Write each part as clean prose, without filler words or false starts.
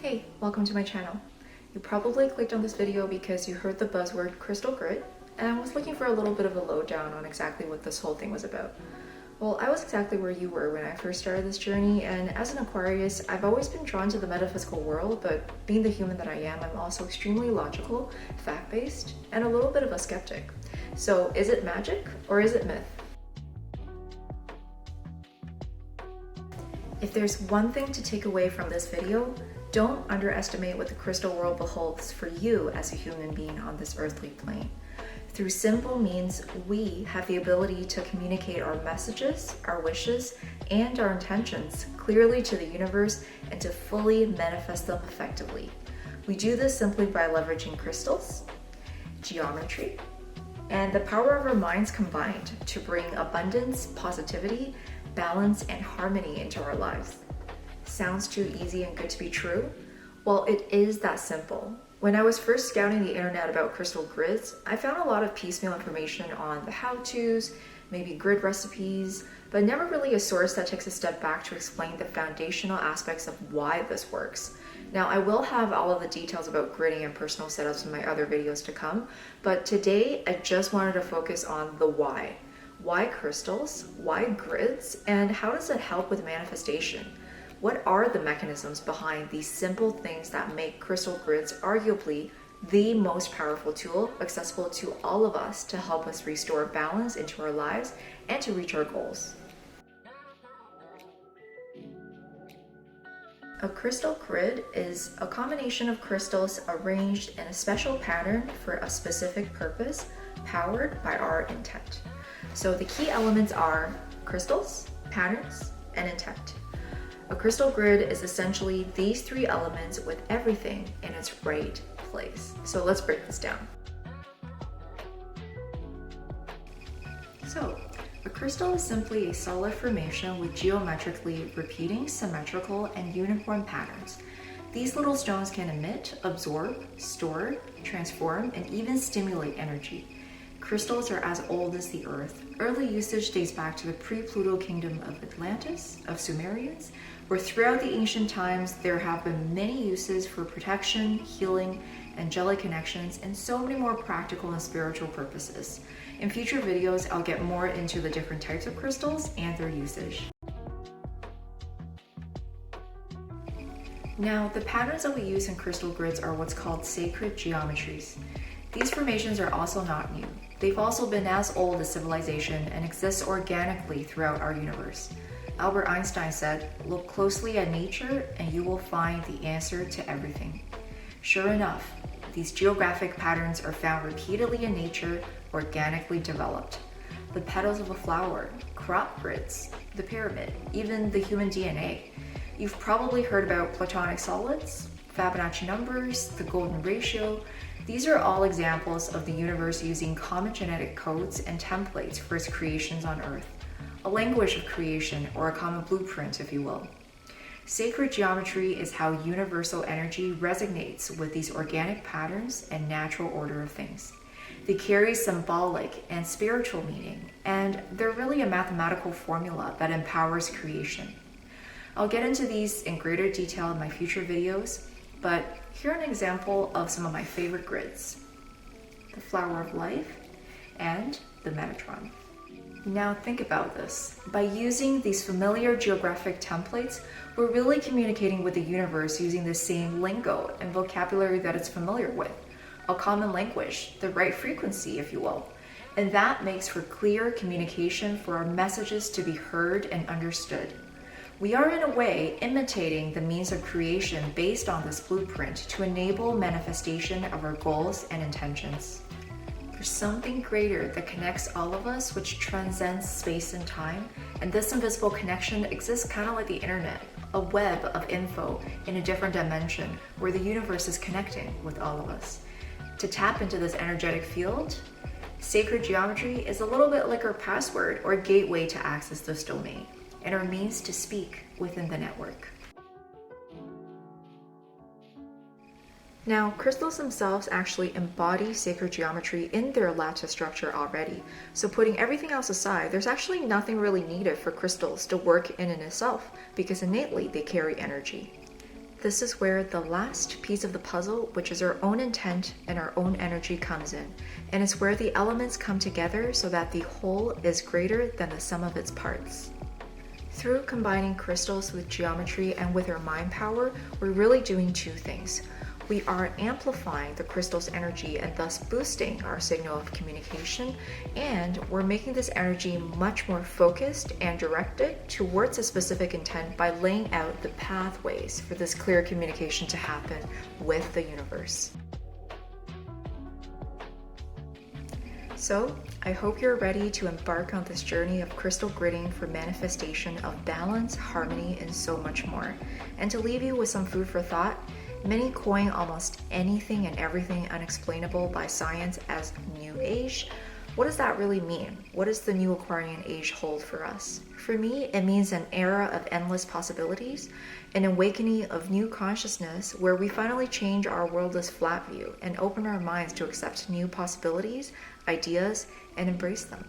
Hey, welcome to my channel. You probably clicked on this video because you heard the buzzword crystal grid and was looking for a little bit of a lowdown on exactly what this whole thing was about. Well, I was exactly where you were when I first started this journey, and as an Aquarius, I've always been drawn to the metaphysical world, but being the human that I am, I'm also extremely logical, fact-based, and a little bit of a skeptic. So is it magic or is it myth? If there's one thing to take away from this video, don't underestimate what the crystal world beholds for you as a human being on this earthly plane. Through simple means, we have the ability to communicate our messages, our wishes, and our intentions clearly to the universe and to fully manifest them effectively. We do this simply by leveraging crystals, geometry, and the power of our minds combined to bring abundance, positivity, balance, and harmony into our lives. Sounds too easy and good to be true? Well, it is that simple. When I was first scouting the internet about crystal grids, I found a lot of piecemeal information on the how-tos, maybe grid recipes, but never really a source that takes a step back to explain the foundational aspects of why this works. Now, I will have all of the details about gridding and personal setups in my other videos to come, but today I just wanted to focus on the why. Why crystals? Why grids? And how does it help with manifestation? What are the mechanisms behind these simple things that make crystal grids arguably the most powerful tool accessible to all of us to help us restore balance into our lives and to reach our goals? A crystal grid is a combination of crystals arranged in a special pattern for a specific purpose, powered by our intent. So the key elements are crystals, patterns, and intent. A crystal grid is essentially these three elements with everything in its right place. So let's break this down. So, a crystal is simply a solid formation with geometrically repeating, symmetrical, and uniform patterns. These little stones can emit, absorb, store, transform, and even stimulate energy. Crystals are as old as the earth. Early usage dates back to the pre-Pluto kingdom of Atlantis, of Sumerians, where throughout the ancient times there have been many uses for protection, healing, angelic connections, and so many more practical and spiritual purposes. In future videos, I'll get more into the different types of crystals and their usage. Now, the patterns that we use in crystal grids are what's called sacred geometries. These formations are also not new. They've also been as old as civilization and exist organically throughout our universe. Albert Einstein said, "Look closely at nature and you will find the answer to everything." Sure enough, these geographic patterns are found repeatedly in nature, organically developed. The petals of a flower, crop grids, the pyramid, even the human DNA. You've probably heard about platonic solids, Fibonacci numbers, the golden ratio. These are all examples of the universe using common genetic codes and templates for its creations on Earth. A language of creation, or a common blueprint, if you will. Sacred geometry is how universal energy resonates with these organic patterns and natural order of things. They carry symbolic and spiritual meaning, and they're really a mathematical formula that empowers creation. I'll get into these in greater detail in my future videos, but here an example of some of my favorite grids: the Flower of Life and the Metatron. Now think about this. By using these familiar geographic templates, we're really communicating with the universe using the same lingo and vocabulary that it's familiar with. A common language, the right frequency, if you will. And that makes for clear communication for our messages to be heard and understood. We are in a way imitating the means of creation based on this blueprint to enable manifestation of our goals and intentions. There's something greater that connects all of us, which transcends space and time, and this invisible connection exists kind of like the internet, a web of info in a different dimension where the universe is connecting with all of us. To tap into this energetic field, sacred geometry is a little bit like our password or gateway to access this domain, and our means to speak within the network. Now, crystals themselves actually embody sacred geometry in their lattice structure already. So putting everything else aside, there's actually nothing really needed for crystals to work in and itself because innately they carry energy. This is where the last piece of the puzzle, which is our own intent and our own energy, comes in. And it's where the elements come together so that the whole is greater than the sum of its parts. Through combining crystals with geometry and with our mind power, we're really doing two things. We are amplifying the crystal's energy and thus boosting our signal of communication, and we're making this energy much more focused and directed towards a specific intent by laying out the pathways for this clear communication to happen with the universe. So, I hope you're ready to embark on this journey of crystal gridding for manifestation of balance, harmony, and so much more. And to leave you with some food for thought, many coin almost anything and everything unexplainable by science as New Age. What does that really mean? What does the new Aquarian age hold for us? For me, it means an era of endless possibilities, an awakening of new consciousness where we finally change our worldless flat view and open our minds to accept new possibilities, ideas, and embrace them.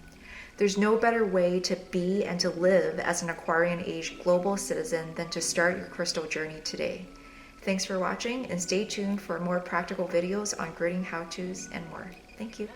There's no better way to be and to live as an Aquarian age global citizen than to start your crystal journey today. Thanks for watching, and stay tuned for more practical videos on gridding how-tos and more. Thank you.